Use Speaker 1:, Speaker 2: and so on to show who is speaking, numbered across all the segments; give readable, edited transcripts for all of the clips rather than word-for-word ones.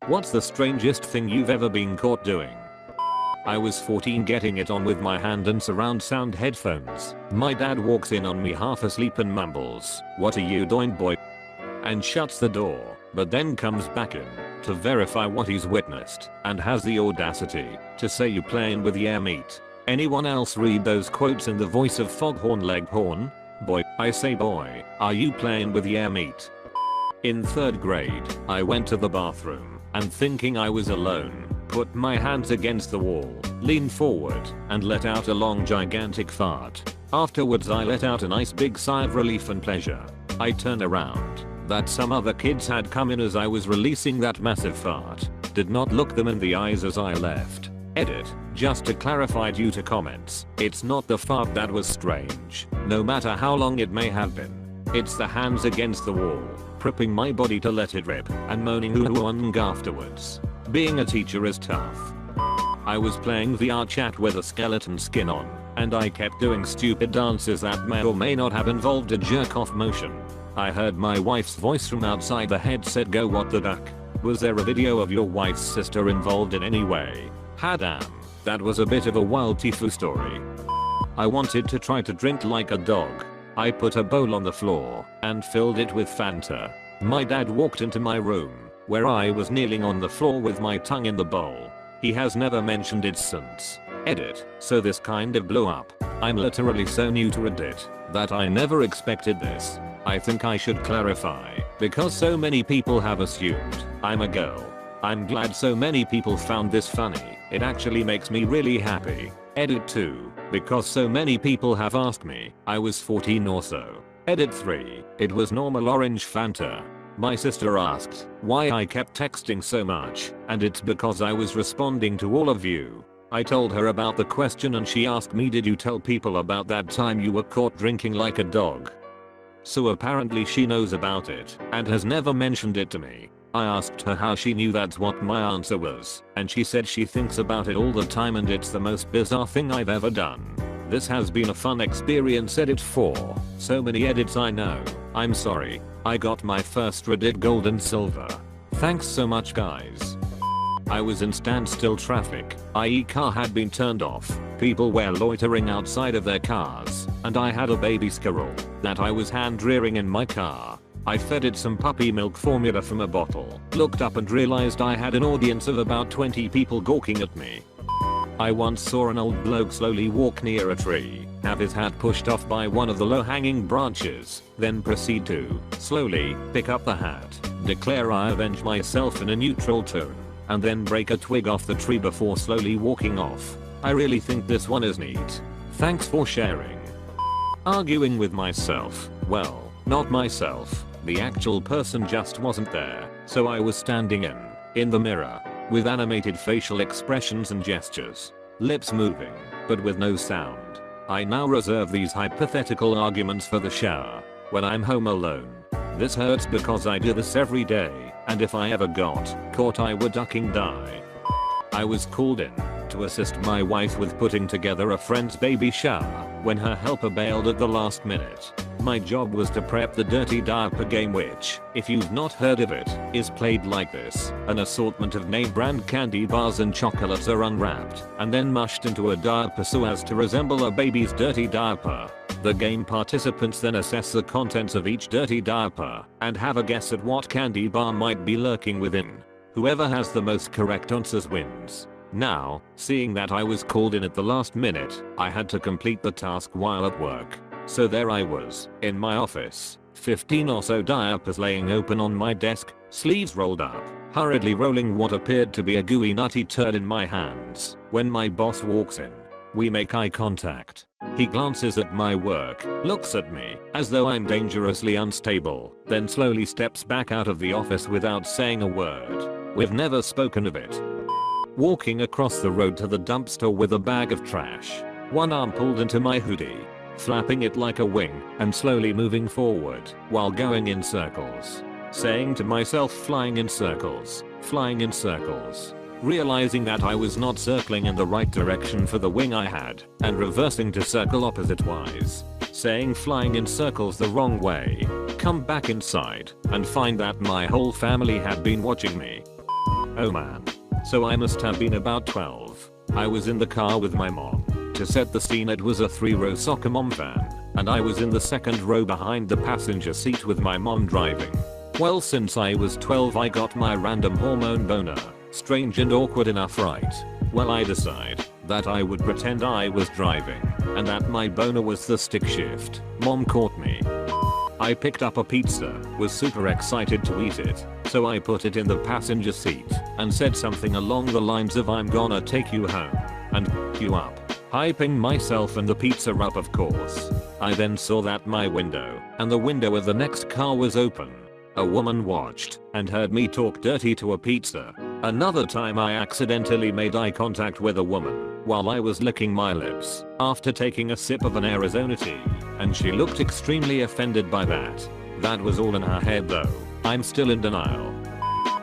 Speaker 1: What's the strangest thing you've ever been caught doing? I was 14 getting it on with my hand and surround sound headphones. My dad walks in on me half asleep and mumbles, "What are you doing, boy?" and shuts the door, but then comes back in to verify what he's witnessed and has the audacity to say, "You playing with the air meat?" Anyone else read those quotes in the voice of Foghorn Leghorn? Boy, I say boy, are you playing with the air meat? In 3rd grade, I went to the bathroom and thinking I was alone, put my hands against the wall, leaned forward, and let out a long gigantic fart. Afterwards I let out a nice big sigh of relief and pleasure. I turned around. That some other kids had come in as I was releasing that massive fart. Did not look them in the eyes as I left. Edit. Just to clarify due to comments, it's not the fart that was strange, no matter how long it may have been. It's the hands against the wall, prepping my body to let it rip, and moaning ooh afterwards. Being a teacher is tough. I was playing VR chat with a skeleton skin on, and I kept doing stupid dances that may or may not have involved a jerk-off motion. I heard my wife's voice from outside the headset go, "What the duck? Was there a video of your wife's sister involved in any way?" Damn, that was a bit of a wild Tifu story. I wanted to try to drink like a dog. I put a bowl on the floor and filled it with Fanta. My dad walked into my room, where I was kneeling on the floor with my tongue in the bowl. He has never mentioned it since. Edit. So this kind of blew up. I'm literally so new to Reddit that I never expected this. I think I should clarify, because so many people have assumed I'm a girl. I'm glad so many people found this funny. It actually makes me really happy. Edit 2. Because so many people have asked me. I was 14 or so. Edit 3. It was normal orange Fanta. My sister asked why I kept texting so much, and it's because I was responding to all of you. I told her about the question and she asked me, "Did you tell people about that time you were caught drinking like a dog?" So apparently she knows about it and has never mentioned it to me. I asked her how she knew that's what my answer was, and she said she thinks about it all the time and it's the most bizarre thing I've ever done. This has been a fun experience. Edit 4. So many edits I know. I'm sorry. I got my first Reddit gold and silver. Thanks so much guys. I was in standstill traffic, i.e. car had been turned off, people were loitering outside of their cars, and I had a baby squirrel that I was hand rearing in my car. I fed it some puppy milk formula from a bottle, looked up and realized I had an audience of about 20 people gawking at me. I once saw an old bloke slowly walk near a tree, have his hat pushed off by one of the low-hanging branches, then proceed to, slowly, pick up the hat, declare "I avenge myself" in a neutral tone, and then break a twig off the tree before slowly walking off. I really think this one is neat. Thanks for sharing. Arguing with myself. Well, not myself. The actual person just wasn't there, so I was standing in the mirror, with animated facial expressions and gestures, lips moving, but with no sound. I now reserve these hypothetical arguments for the shower, when I'm home alone. This hurts because I do this every day, and if I ever got caught I would fucking die. I was called in to assist my wife with putting together a friend's baby shower when her helper bailed at the last minute. My job was to prep the dirty diaper game, which, if you've not heard of it, is played like this. An assortment of name brand candy bars and chocolates are unwrapped and then mushed into a diaper so as to resemble a baby's dirty diaper. The game participants then assess the contents of each dirty diaper and have a guess at what candy bar might be lurking within. Whoever has the most correct answers wins. Now, seeing that I was called in at the last minute, I had to complete the task while at work. So there I was, in my office, 15 or so diapers laying open on my desk, sleeves rolled up, hurriedly rolling what appeared to be a gooey nutty turd in my hands, when my boss walks in. We make eye contact. He glances at my work, looks at me, as though I'm dangerously unstable, then slowly steps back out of the office without saying a word. We've never spoken of it. Walking across the road to the dumpster with a bag of trash, one arm pulled into my hoodie, flapping it like a wing and slowly moving forward while going in circles, saying to myself, flying in circles, realizing that I was not circling in the right direction for the wing I had and reversing to circle opposite wise, saying flying in circles the wrong way, come back inside and find that my whole family had been watching me. Oh man. So I must have been about 12. I was in the car with my mom. To set the scene, it was a 3-row soccer mom van, and I was in the second row behind the passenger seat with my mom driving. Well, since I was 12 I got my random hormone boner. Strange and awkward enough, right? Well, I decide that I would pretend I was driving and that my boner was the stick shift. Mom caught me. I picked up a pizza, was super excited to eat it, so I put it in the passenger seat and said something along the lines of "I'm gonna take you home and f*** you up," hyping myself and the pizza up, of course. I then saw that my window and the window of the next car was open. A woman watched and heard me talk dirty to a pizza. Another time I accidentally made eye contact with a woman while I was licking my lips after taking a sip of an Arizona tea, and she looked extremely offended by that. That was all in her head though. I'm still in denial.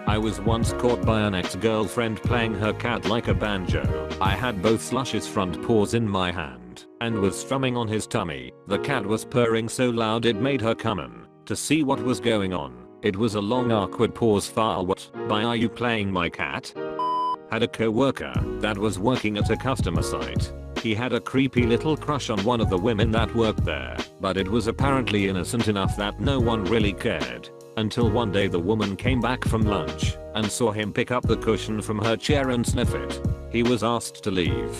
Speaker 1: I was once caught by an ex-girlfriend playing her cat like a banjo. I had both Slush's front paws in my hand and was strumming on his tummy. The cat was purring so loud it made her come in to see what was going on. It was a long awkward pause followed by "Are you playing my cat?" Had a co-worker that was working at a customer site. He had a creepy little crush on one of the women that worked there, but it was apparently innocent enough that no one really cared. Until one day the woman came back from lunch and saw him pick up the cushion from her chair and sniff it. He was asked to leave.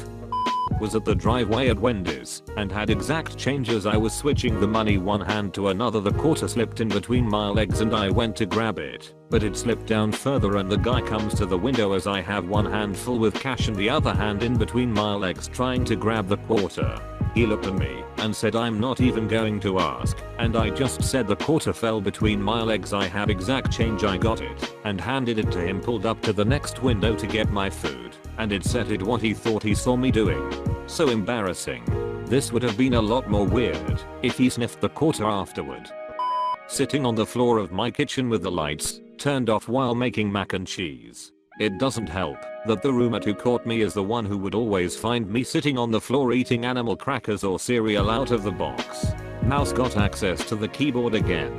Speaker 1: Was at the driveway at Wendy's and had exact change as I was switching the money one hand to another. The quarter slipped in between my legs and I went to grab it, but it slipped down further and the guy comes to the window as I have one hand full with cash and the other hand in between my legs trying to grab the quarter. He looked at me and said, "I'm not even going to ask," and I just said the quarter fell between my legs. I have exact change. I got it and handed it to him, pulled up to the next window to get my food, and it said it what he thought he saw me doing. So embarrassing. This would have been a lot more weird if he sniffed the quarter afterward. Sitting on the floor of my kitchen with the lights turned off while making mac and cheese. It doesn't help that the roommate who caught me is the one who would always find me sitting on the floor eating animal crackers or cereal out of the box. Mouse got access to the keyboard again.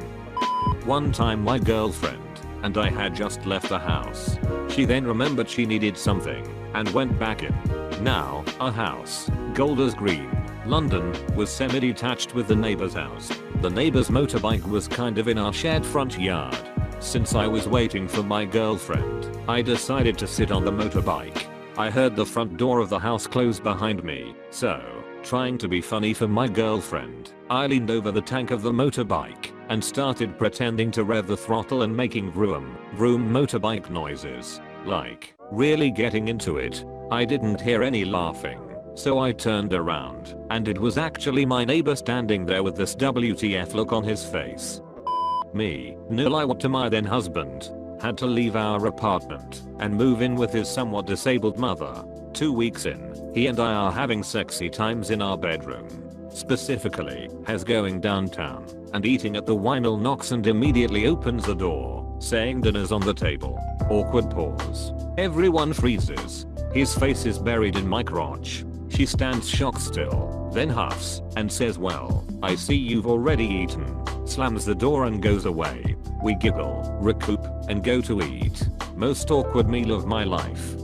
Speaker 1: One time my girlfriend and I had just left the house. She then remembered she needed something and went back in. Now, our house, Golders Green, London, was semi-detached with the neighbor's house. The neighbor's motorbike was kind of in our shared front yard. Since I was waiting for my girlfriend, I decided to sit on the motorbike. I heard the front door of the house close behind me, so, trying to be funny for my girlfriend, I leaned over the tank of the motorbike and started pretending to rev the throttle and making vroom, vroom motorbike noises. Like, really getting into it. I didn't hear any laughing, so I turned around, and it was actually my neighbor standing there with this WTF look on his face. Me, Nula to my then husband, had to leave our apartment and move in with his somewhat disabled mother. 2 weeks in, he and I are having sexy times in our bedroom. Specifically, has going downtown and eating at the Wineall knocks and immediately opens the door, saying dinner's on the table. Awkward pause. Everyone freezes. His face is buried in my crotch. She stands shocked still, then huffs and says, "Well, I see you've already eaten," slams the door and goes away. We giggle, recoup, and go to eat. Most awkward meal of my life.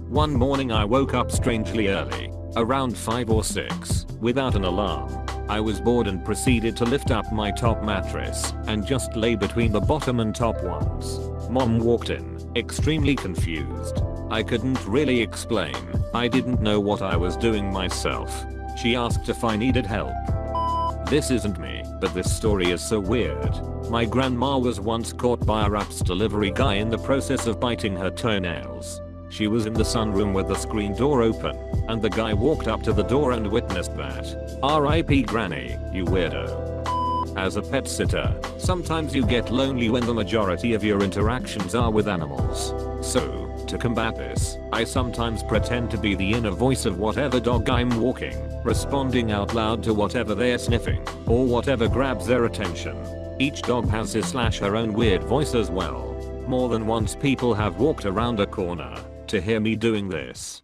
Speaker 1: One morning I woke up strangely early, around 5 or 6, without an alarm. I was bored and proceeded to lift up my top mattress and just lay between the bottom and top ones. Mom walked in, extremely confused. I couldn't really explain. I didn't know what I was doing myself. She asked if I needed help. This isn't me, but this story is so weird. My grandma was once caught by a wraps delivery guy in the process of biting her toenails. She was in the sunroom with the screen door open, and the guy walked up to the door and witnessed that. R.I.P. Granny, you weirdo. As a pet sitter, sometimes you get lonely when the majority of your interactions are with animals. So, to combat this, I sometimes pretend to be the inner voice of whatever dog I'm walking, responding out loud to whatever they're sniffing, or whatever grabs their attention. Each dog has his/her own weird voice as well. More than once people have walked around a corner to hear me doing this.